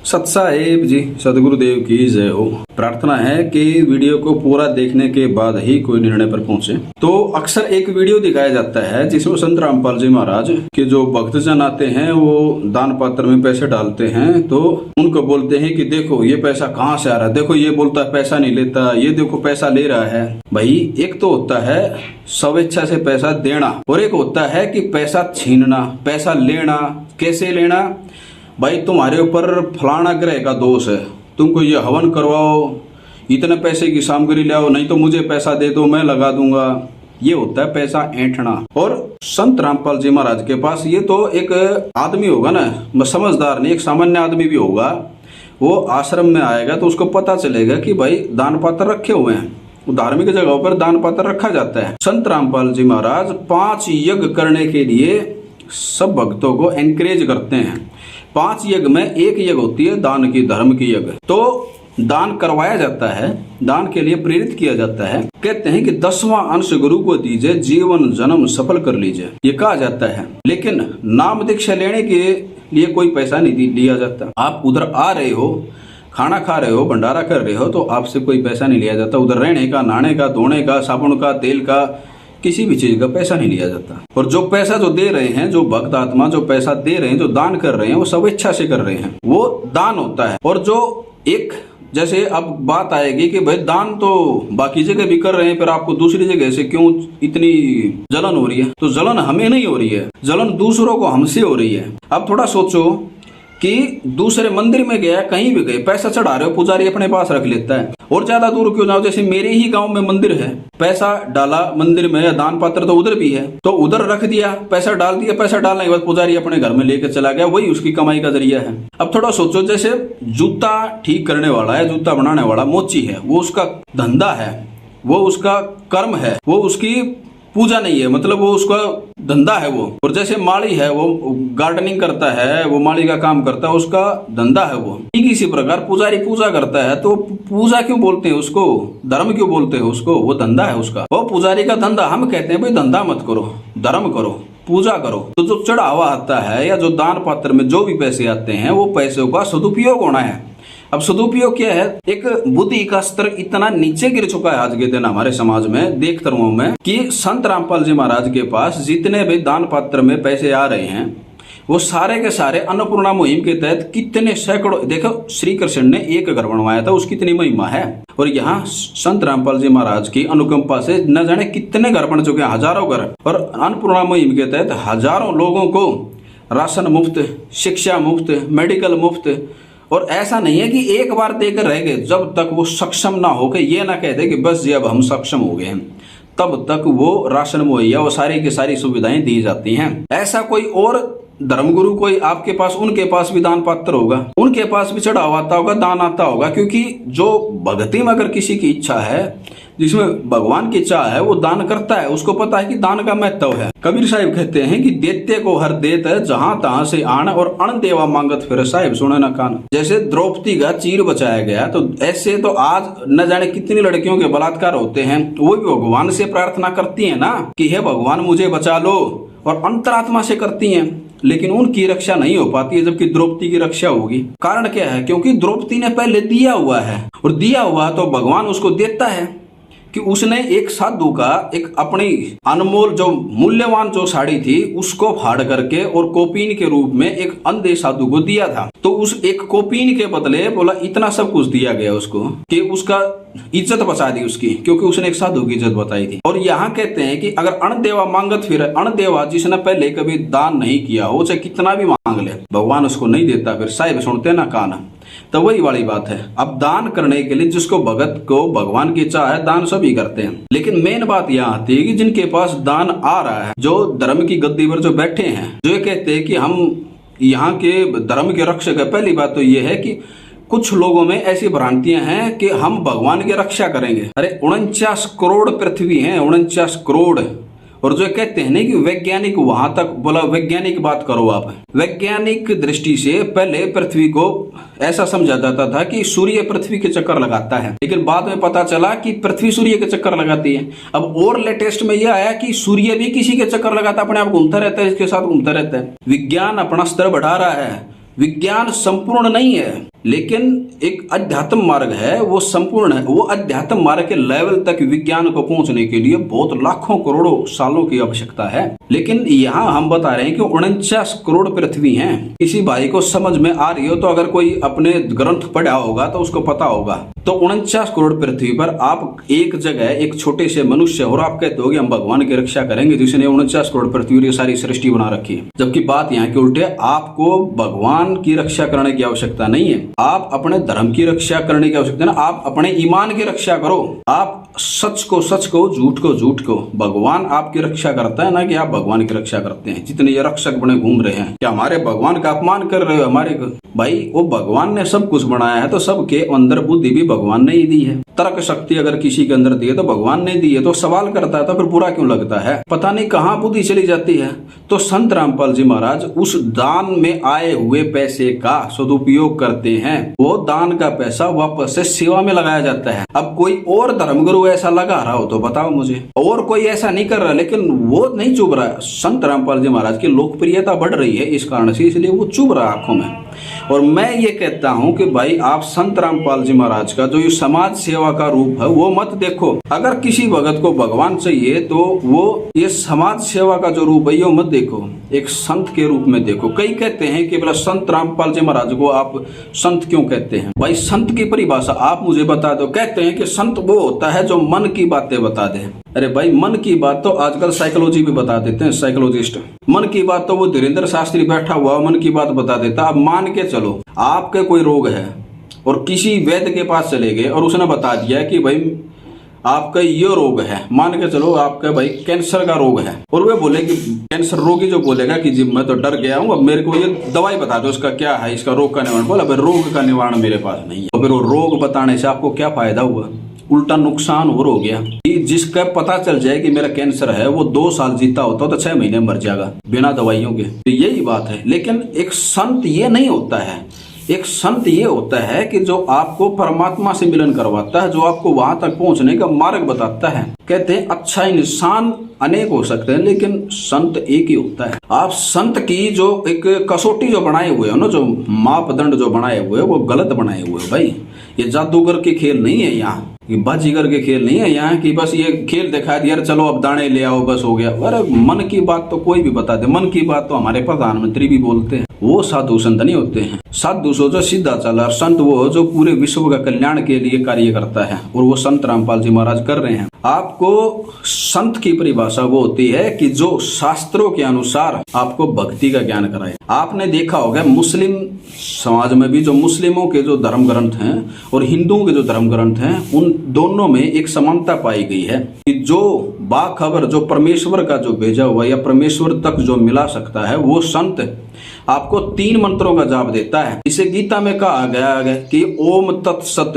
सत्साहेब जी सदगुरुदेव की जय हो। प्रार्थना है कि वीडियो को पूरा देखने के बाद ही कोई निर्णय पर पहुंचे। तो अक्सर एक वीडियो दिखाया जाता है जिसमें संत रामपाल जी महाराज के जो भक्तजन आते हैं वो दान पात्र में पैसे डालते हैं, तो उनको बोलते हैं कि देखो ये पैसा कहाँ से आ रहा है, देखो ये बोलता है पैसा नहीं लेता, ये देखो पैसा ले रहा है। भाई एक तो होता है स्वेच्छा से पैसा देना और एक होता है कि पैसा छीनना, पैसा लेना। कैसे लेना? भाई तुम्हारे ऊपर फलाना ग्रह का दोष है, तुमको ये हवन करवाओ, इतने पैसे की सामग्री लाओ, नहीं तो मुझे पैसा दे दो मैं लगा दूंगा। ये होता है पैसा ऐंठना। और संत रामपाल जी महाराज के पास ये तो एक आदमी होगा ना, समझदार नहीं, एक सामान्य आदमी भी होगा, वो आश्रम में आएगा तो उसको पता चलेगा कि भाई दान पात्र रखे हुए हैं। धार्मिक जगहों पर दान पात्र रखा जाता है। संत रामपाल जी महाराज 5 यज्ञ करने के लिए सब भक्तों को एनकरेज करते हैं। 5 यज्ञ में एक यज्ञ होती है दान की, धर्म की यज्ञ। तो दान करवाया जाता है, दान के लिए प्रेरित किया जाता है। कहते हैं कि 10वां अंश गुरु को दीजिए, जीवन जन्म सफल कर लीजिए, ये कहा जाता है। लेकिन नाम दीक्षा लेने के लिए कोई पैसा नहीं लिया जाता। आप उधर आ रहे हो, खाना खा रहे हो, भंडारा कर रहे हो, तो आपसे कोई पैसा नहीं लिया जाता। उधर रहने का, नहाने का, धोने का, साबुन का, तेल का, किसी भी चीज का पैसा नहीं लिया जाता। और जो पैसा जो दे रहे हैं, जो भक्त आत्मा जो पैसा दे रहे हैं, जो दान कर रहे हैं, वो सब इच्छा से कर रहे हैं, वो दान होता है। और जो एक जैसे अब बात आएगी कि भाई दान तो बाकी जगह भी कर रहे हैं, फिर आपको दूसरी जगह से क्यों इतनी जलन हो रही है? तो जलन हमें नहीं हो रही है, जलन दूसरों को हमसे हो रही है। अब थोड़ा सोचो कि दूसरे मंदिर में गया, कहीं भी गए, पैसा चढ़ा रहे हो, पुजारी अपने पास रख लेता है। और ज्यादा दूर क्यों जाओ, जैसे मेरे ही गांव में मंदिर है, पैसा डाला मंदिर में, या दान पात्र तो उधर भी है, तो उधर रख दिया, पैसा डाल दिया, पैसा डालने के बाद पुजारी अपने घर में लेकर चला गया, वही उसकी कमाई का जरिया है। अब थोड़ा सोचो, जैसे जूता ठीक करने वाला है, जूता बनाने वाला मोची है, वो उसका धंधा है, वो उसका कर्म है, वो उसकी पूजा नहीं है, मतलब वो उसका धंधा है वो। और जैसे माली है, वो गार्डनिंग करता है, वो माली का काम करता है, उसका धंधा है वो। ठीक इसी प्रकार पुजारी पूजा करता है, तो पूजा क्यों बोलते हैं उसको, धर्म क्यों बोलते हैं उसको? वो धंधा है उसका, वो पुजारी का धंधा। हम कहते हैं भाई धंधा मत करो, धर्म करो, पूजा करो। तो जो चढ़ावा आता है या जो दान पात्र में जो भी पैसे आते हैं, वो पैसों का सदुपयोग होना है। अब सदुपयोग क्या है? एक बुद्धि का स्तर इतना नीचे गिर चुका है आज के दिन हमारे समाज में, देखता हूं मैं, कि संत रामपाल जी महाराज के पास जितने भी दान पात्र में पैसे आ रहे हैं, वो सारे के सारे अन्नपूर्णा मुहिम के तहत कितने सैकड़ों, देखो श्री कृष्ण ने एक घर बनवाया था, उसकी इतनी महिमा है। और यहाँ संत रामपाल जी महाराज की अनुकंपा से न जाने कितने घर बन चुके हैं, हजारों घर। और अन्नपूर्णा मुहिम के तहत हजारों लोगों को राशन मुफ्त, शिक्षा मुफ्त, मेडिकल मुफ्त। और ऐसा नहीं है कि एक बार देकर रह गए, जब तक वो सक्षम ना हो के ये ना कहते कि बस जी अब हम सक्षम हो गए हैं, तब तक वो राशन मुहैया, वो सारी की सारी सुविधाएं दी जाती हैं। ऐसा कोई और धर्मगुरु कोई आपके पास, उनके पास भी दान पात्र होगा, उनके पास भी चढ़ावा आता होगा, दान आता होगा। क्योंकि जो भक्ति में अगर किसी की इच्छा है, जिसमें भगवान की इच्छा है, वो दान करता है, उसको पता है कि दान का महत्व है। कबीर साहिब कहते हैं कि देते को हर देत है, जहां तहां से आन, और अण देवा मांगत फिर साहिब सुने न कान। जैसे द्रौपदी का चीर बचाया गया, तो ऐसे तो आज न जाने कितनी लड़कियों के बलात्कार होते हैं, वो भी भगवान से प्रार्थना करती है ना कि हे भगवान मुझे बचा लो, और अंतरात्मा से करती हैं, लेकिन उनकी रक्षा नहीं हो पाती है, जबकि द्रौपदी की रक्षा होगी। कारण क्या है? क्योंकि द्रौपदी ने पहले दिया हुआ है, और दिया हुआ तो भगवान उसको देता है। कि उसने एक साधु का एक अपनी अनमोल जो मूल्यवान जो साड़ी थी, उसको फाड़ करके और कोपीन के रूप में एक अंधे साधु को दिया था। तो उस एक कोपीन के बदले बोला इतना सब कुछ दिया गया उसको, कि उसका इज्जत बचा दी उसकी, क्योंकि उसने एक साधु की इज्जत बताई थी। और यहाँ कहते हैं कि अगर अणदेवा मांगत फिर, अणदेवा जिसने पहले कभी दान नहीं किया हो, चाहे कितना भी मांग ले, भगवान उसको नहीं देता, फिर साहिब सुनते ना कान। तो वही वाली बात है। अब दान करने के लिए जिसको भगत को भगवान की इच्छा है, दान सभी करते हैं। लेकिन मेन बात यहाँ आती है कि जिनके पास दान आ रहा है, जो धर्म की गद्दी पर जो बैठे हैं, जो ये कहते हैं कि हम यहाँ के धर्म के रक्षक है। पहली बात तो ये है कि कुछ लोगों में ऐसी भ्रांतियां हैं कि हम भगवान की रक्षा करेंगे। अरे 49 करोड़ पृथ्वी है, 49 करोड़। और जो कहते हैं ना कि वैज्ञानिक, वहां तक बोला वैज्ञानिक बात करो आप, वैज्ञानिक दृष्टि से पहले पृथ्वी को ऐसा समझा जाता था कि सूर्य पृथ्वी के चक्कर लगाता है, लेकिन बाद में पता चला कि पृथ्वी सूर्य के चक्कर लगाती है। अब और लेटेस्ट में यह आया कि सूर्य भी किसी के चक्कर लगाता, अपने आप घूमता रहता है, इसके साथ घूमता रहता है। विज्ञान अपना स्तर बढ़ा रहा है, विज्ञान संपूर्ण नहीं है, लेकिन एक अध्यात्म मार्ग है वो संपूर्ण है। वो अध्यात्म मार्ग के लेवल तक विज्ञान को पहुंचने के लिए बहुत लाखों करोड़ों सालों की आवश्यकता है। लेकिन यहाँ हम बता रहे हैं कि 49 करोड़ पृथ्वी हैं। किसी भाई को समझ में आ रही हो तो अगर कोई अपने ग्रंथ पढ़ा होगा तो उसको पता होगा। तो 49 करोड़ पृथ्वी पर आप एक जगह एक छोटे से मनुष्य और आप कहते हो कि हम भगवान की रक्षा करेंगे जिसने 49 करोड़ पृथ्वी और सारी सृष्टि बना रखी है। जबकि बात यहाँ के उल्टे, आपको भगवान की रक्षा करने की आवश्यकता नहीं है, आप अपने धर्म की रक्षा करने की आवश्यकता है ना। आप अपने ईमान की रक्षा करो। आप सच को सच को, झूठ को झूठ को। भगवान आपकी रक्षा करता है ना कि आप भगवान की रक्षा करते हैं। जितने ये रक्षक बने घूम रहे हैं, क्या हमारे भगवान का अपमान कर रहे हो? हमारे भाई वो भगवान ने सब कुछ बनाया है तो सबके अंदर बुद्धि भी भगवान ने ही दी है। तर्क शक्ति अगर किसी के अंदर दी है तो भगवान ने दी है। तो सवाल करता है तो फिर बुरा क्यों लगता है? पता नहीं कहाँ बुद्धि चली जाती है। तो संत रामपाल जी महाराज उस दान में आए हुए पैसे का सदुपयोग करते हैं। वो दान का पैसा वापस से सेवा में लगाया जाता है। अब कोई और धर्मगुरु ऐसा लगा रहा हो तो बताओ मुझे। और कोई ऐसा नहीं कर रहा, लेकिन वो नहीं चुभ रहा। संत रामपाल जी महाराज की लोकप्रियता बढ़ रही है इस कारण से, इसलिए वो चुभ रहा आंखों में। और मैं ये कहता हूं कि भाई आप संत रामपाल जी महाराज का जो ये समाज सेवा का रूप है वो मत देखो। अगर किसी भगत को भगवान चाहिए तो वो ये समाज सेवा का जो रूप है ये मत देखो, एक संत के रूप में देखो। कई कहते हैं कि बोला संत रामपाल जी महाराज को आप संत क्यों कहते हैं? भाई संत की परिभाषा आप मुझे बता दो। कहते हैं कि संत वो होता है जो मन की बातें बता दे। अरे भाई मन की बात तो आजकल साइकोलॉजी भी बता देते हैं, साइकोलॉजिस्ट। मन की बात तो वो धीरेन्द्र शास्त्री बैठा हुआ मन की बात बता देता। अब मान के चलो आपके कोई रोग है और किसी वैद्य के पास चले गए और उसने बता दिया कि भाई आपका ये रोग है, मान के चलो आपका भाई कैंसर का रोग है, और वे बोले कि कैंसर रोगी जो बोलेगा कि जी मैं तो डर गया हूँ, अब मेरे को ये दवाई बता दो इसका क्या है, इसका रोग का निवारण। बोला भाई रोग का निवारण मेरे पास नहीं है। तो फिर वो रोग बताने से आपको क्या फायदा हुआ? उल्टा नुकसान और हो गया। कि जिसका पता चल जाए कि मेरा कैंसर है वो 2 साल जीता होता तो 6 महीने मर जाएगा बिना दवाइयों के। तो यही बात है। लेकिन एक संत ये नहीं होता है। एक संत ये होता है कि जो आपको परमात्मा से मिलन करवाता है, जो आपको वहां तक पहुंचने का मार्ग बताता है। कहते हैं अच्छा इंसान अनेक हो सकते हैं लेकिन संत एक ही होता है। आप संत की जो एक कसौटी जो बनाए हुए हो ना, जो मापदंड जो बनाए हुए वो गलत बनाए हुए हो भाई। ये जादूगर के खेल नहीं है यहाँ, ये बाजीगर के खेल नहीं है यहाँ कि बस ये खेल दिखा दिया चलो अब दाने ले आओ बस हो गया। अरे मन की बात तो कोई भी बता दे। मन की बात तो हमारे प्रधानमंत्री भी बोलते हैं। वो साधु संत नहीं होते हैं। साधु सो जो सीधा चला, संत वो जो पूरे विश्व का कल्याण के लिए कार्य करता है, और वो संत रामपाल जी महाराज कर रहे हैं। आपको संत की परिभाषा वो होती है कि जो शास्त्रों के अनुसार आपको भक्ति का ज्ञान कराए। आपने देखा होगा मुस्लिम समाज में भी जो मुस्लिमों के जो धर्म ग्रंथ हैं और हिंदुओं के जो धर्म ग्रंथ हैं, उन दोनों में एक समानता पाई गई है कि जो बाखबर जो परमेश्वर का जो भेजा हुआ या परमेश्वर तक जो मिला सकता है वो संत आपको 3 मंत्रों का जाप देता है। इसे गीता में कहा गया है कि ओम तत्सत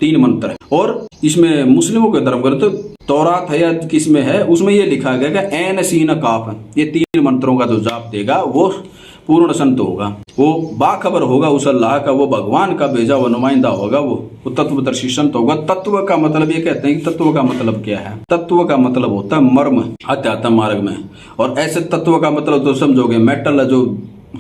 3 मंत्र है। और इसमें मुस्लिमों के धर्म ग्रंथ तौरात है या किसमें है उसमें ये लिखा गया कि ऐन सीन काफ, ये 3 मंत्रों का जो जाप देगा वो पूर्ण संत होगा। वो बाखबर होगा उस अल्लाह का, वो भगवान का भेजा हुआ नुमाइंदा होगा, वो तत्वदर्शी संत होगा। तत्व का मतलब ये कहते हैं कि तत्व का मतलब क्या है? तत्व का मतलब होता है मर्म अध्यात्म मार्ग में। और ऐसे तत्व का मतलब तो समझोगे मेटल जो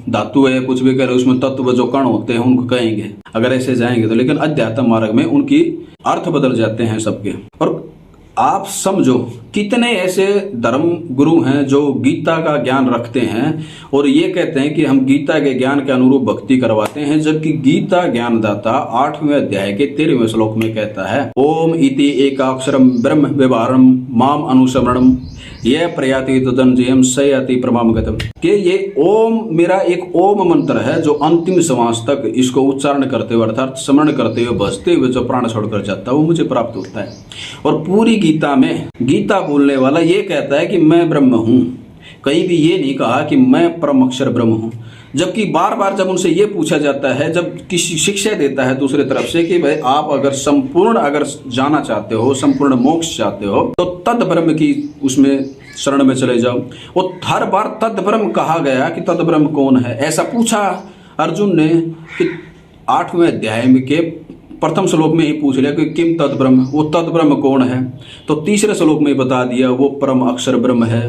धातु है कुछ भी करे उसमें तत्व जो कण होते हैं उनको कहेंगे अगर ऐसे जाएंगे तो। लेकिन अध्यात्म मार्ग में उनकी अर्थ बदल जाते हैं सबके। और आप समझो कितने ऐसे धर्म गुरु हैं जो गीता का ज्ञान रखते हैं और ये कहते हैं कि हम गीता के ज्ञान के अनुरूप भक्ति करवाते हैं, जबकि गीता ज्ञानदाता 8वें अध्याय के 13वें श्लोक में कहता है ओम इति एकाक्षरम ब्रह्म व्यवहारम माम अनुसमरणम ये प्रयाति तदंजयम सयाति प्रमाम गतम। कि ये ओम मेरा एक ओम मंत्र है जो अंतिम श्वास तक इसको उच्चारण करते हुए अर्थात स्मरण करते हुए बसते हुए जो प्राण छोड़कर जाता है वो मुझे प्राप्त होता है। और पूरी गीता में गीता बोलने वाला ये कहता है कि मैं ब्रह्म हूँ, कहीं भी ये नहीं कहा कि मैं परम अक्षर ब्रह्म हूँ। जबकि बार बार जब उनसे ये पूछा जाता है, जब किसी शिक्षा देता है दूसरे तरफ से कि भाई आप अगर संपूर्ण अगर जाना चाहते हो, संपूर्ण मोक्ष चाहते हो तो तद ब्रह्म की उसमें शरण में चले जाओ। वो हर बार तद ब्रह्म कहा गया कि तद ब्रह्म कौन है, ऐसा पूछा अर्जुन ने कि 8वें अध्याय में के प्रथम श्लोक में ही पूछ लिया कि किम तद ब्रह्म, वो तद ब्रह्म कौन है। तो तीसरे श्लोक में बता दिया वो परम अक्षर ब्रह्म है।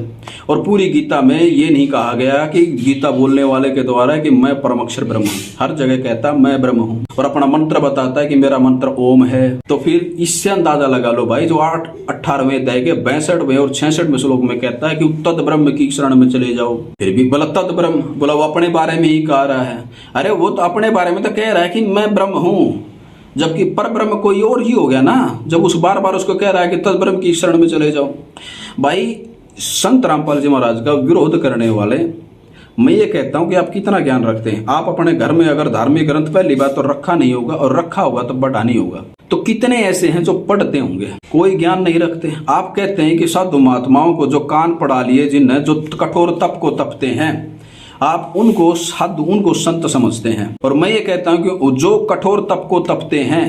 और पूरी गीता में ये नहीं कहा गया कि गीता बोलने वाले के द्वारा कि मैं परम अक्षर ब्रह्म हूँ, हर जगह कहता मैं ब्रह्म हूँ और अपना मंत्र बताता है कि मेरा मंत्र ओम है। तो फिर इससे अंदाजा लगा लो भाई, जो 18वें अध्याय के 62वें और 66वें श्लोक में कहता है कि तद ब्रह्म की शरण में चले जाओ, फिर भी बोला तद ब्रह्म, बोला वो अपने बारे में ही कह रहा है। अरे वो तो अपने बारे में तो कह रहा है कि मैं ब्रह्म हूँ, जबकि पर ब्रह्म कोई और ही हो गया ना, जब उस बार बार उसको कह रहा है कि तद ब्रह्म की शरण में चले जाओ। भाई संत रामपाल जी महाराज का विरोध करने वाले, मैं ये कहता हूं कि आप कितना ज्ञान रखते हैं। आप अपने घर में अगर धार्मिक ग्रंथ पहली बात तो रखा नहीं होगा, और रखा होगा तो बढ़ा नहीं होगा। तो कितने ऐसे हैं जो पढ़ते होंगे, कोई ज्ञान नहीं रखते। आप कहते हैं कि साधु महात्माओं को जो कान पढ़ा लिए, जिन्हें जो कठोर तप को तपते हैं, आप उनको साधु, उनको संत समझते हैं। और मैं ये कहता हूं कि जो कठोर तप को तपते हैं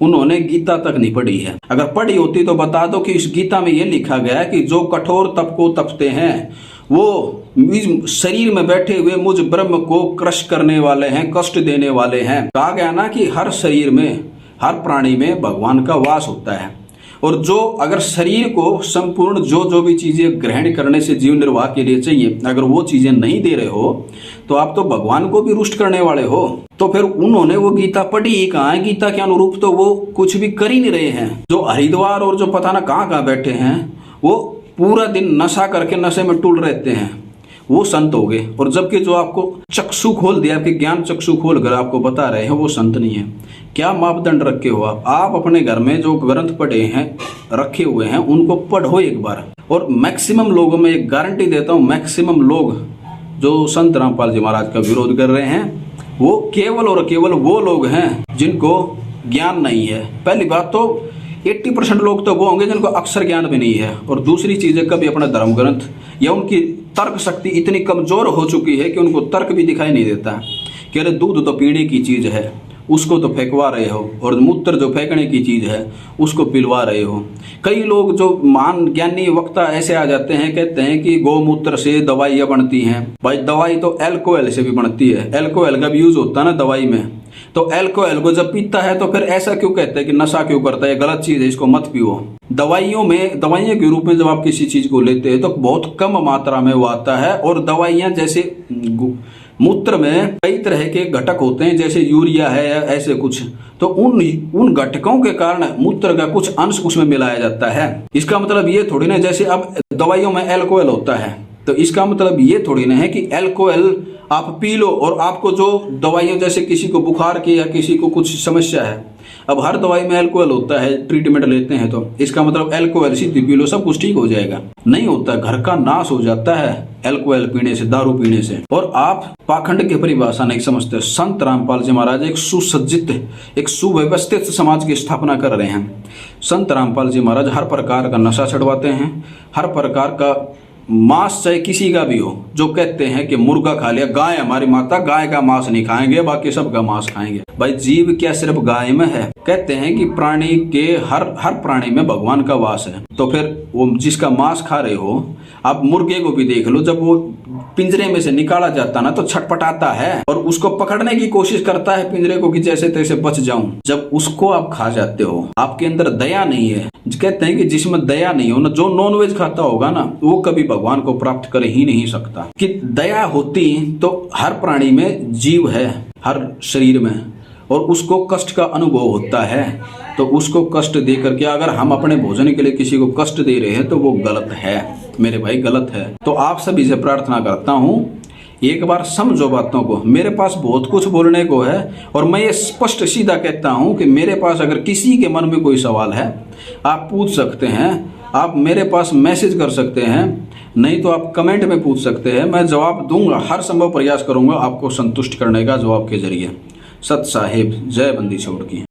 उन्होंने गीता तक नहीं पढ़ी है। अगर पढ़ी होती तो बता दो कि इस गीता में ये लिखा गया है कि जो कठोर तप को तपते हैं वो शरीर में बैठे हुए मुझ ब्रह्म को क्रश करने वाले हैं, कष्ट देने वाले हैं। कहा गया ना कि हर शरीर में, हर प्राणी में भगवान का वास होता है। और जो अगर शरीर को संपूर्ण जो भी चीजें ग्रहण करने से जीवन निर्वाह के लिए चाहिए, अगर वो चीजें नहीं दे रहे हो तो आप तो भगवान को भी रुष्ट करने वाले हो। तो फिर उन्होंने वो गीता पढ़ी ही कहाँ है, गीता के अनुरूप तो वो कुछ भी कर ही नहीं रहे हैं। जो हरिद्वार और जो पता ना कहाँ बैठे हैं, वो पूरा दिन नशा करके नशे में टूल रहते हैं, वो संत हो गए। और जबकि जो आपको चक्षु खोल दिया, आपके ज्ञान चक्षु खोल कर आपको बता रहे हैं, वो संत नहीं है। क्या मापदंड रखे हो आप अपने घर में जो ग्रंथ पढ़े हैं, रखे हुए हैं, उनको पढ़ो एक बार। और मैक्सिमम लोगों में एक गारंटी देता हूँ, मैक्सिमम लोग जो संत रामपाल जी महाराज का विरोध कर रहे हैं वो केवल और केवल वो लोग हैं जिनको ज्ञान नहीं है। पहली बात तो 80% लोग तो वो होंगे जिनको अक्षर ज्ञान भी नहीं है। और दूसरी चीज़ है, कभी अपना धर्म ग्रंथ या उनकी तर्क शक्ति इतनी कमजोर हो चुकी है कि उनको तर्क भी दिखाई नहीं देता कि अरे दूध तो पीने की चीज़ है, उसको तो फेंकवा रहे हो, और मूत्र जो फेंकने की चीज़ है उसको पिलवा रहे हो। कई लोग जो महान ज्ञानी वक्ता ऐसे आ जाते हैं, कहते हैं कि गौमूत्र से दवाइयाँ बनती हैं। भाई दवाई तो एल्कोहल से भी बनती है, एल्कोहल का भी यूज होता है ना दवाई में। तो एल्कोहल को जब पीता है तो फिर ऐसा क्यों कहते हैं कि नशा क्यों करता है, गलत चीज़ है, इसको मत पियो। दवाइयों के रूप में जब आप किसी चीज़ को लेते हैं तो बहुत कम मात्रा में वो आता है। और दवाइयाँ जैसे मूत्र में कई तरह के घटक होते हैं, जैसे यूरिया है या ऐसे कुछ, तो उन घटकों के कारण मूत्र का कुछ अंश उसमें मिलाया जाता है। इसका मतलब ये थोड़ी ना, जैसे अब दवाइयों में एल्कोहल होता है तो इसका मतलब ये थोड़ी ना है कि एल्कोहल आप पी लो और आपको जो दवाइयाँ, जैसे किसी को बुखार की या किसी को कुछ समस्या है, अब हर दवाई में अल्कोहल होता है, ट्रीटमेंट लेते हैं, तो इसका मतलब अल्कोहल सीधी पी लो सब कुछ ठीक हो जाएगा? नहीं होता, घर का नाश हो जाता है अल्कोहल पीने से, दारू पीने से। और आप पाखंड की परिभाषा नहीं समझते। संत रामपाल जी महाराज एक सुसज्जित, एक सुव्यवस्थित समाज की स्थापना कर रहे हैं। संत रामपाल जी महाराज हर प्रकार का नशा छुड़वाते हैं, हर प्रकार का मांस चाहे किसी का भी हो। जो कहते हैं कि मुर्गा खा लिया, गाय हमारी माता, गाय का मांस नहीं खाएंगे, बाकी सब का मांस खाएंगे। भाई जीव क्या सिर्फ गाय में है? कहते हैं कि प्राणी के हर प्राणी में भगवान का वास है। तो फिर वो जिसका मांस खा रहे हो, आप मुर्गे को भी देख लो, जब वो पिंजरे में से निकाला जाता ना तो छटपटाता है और उसको पकड़ने की कोशिश करता है पिंजरे को कि जैसे तैसे बच जाऊं। जब उसको आप खा जाते हो, आपके अंदर दया नहीं है। कहते हैं कि जिसमें दया नहीं हो ना, जो नॉनवेज खाता होगा ना, वो कभी भगवान को प्राप्त कर ही नहीं सकता। कि दया होती तो हर प्राणी में जीव है, हर शरीर में, और उसको कष्ट का अनुभव होता है, तो उसको कष्ट दे करके अगर हम अपने भोजन के लिए किसी को कष्ट दे रहे हैं तो वो गलत है मेरे भाई, गलत है। तो आप सभी से प्रार्थना करता हूँ, एक बार समझो बातों को। मेरे पास बहुत कुछ बोलने को है और मैं ये स्पष्ट सीधा कहता हूँ कि मेरे पास अगर किसी के मन में कोई सवाल है आप पूछ सकते हैं, आप मेरे पास मैसेज कर सकते हैं, नहीं तो आप कमेंट में पूछ सकते हैं। मैं जवाब दूंगा, हर संभव प्रयास करूंगा आपको संतुष्ट करने का जवाब के जरिए। सत साहिब, जय बंदी छोड़ की।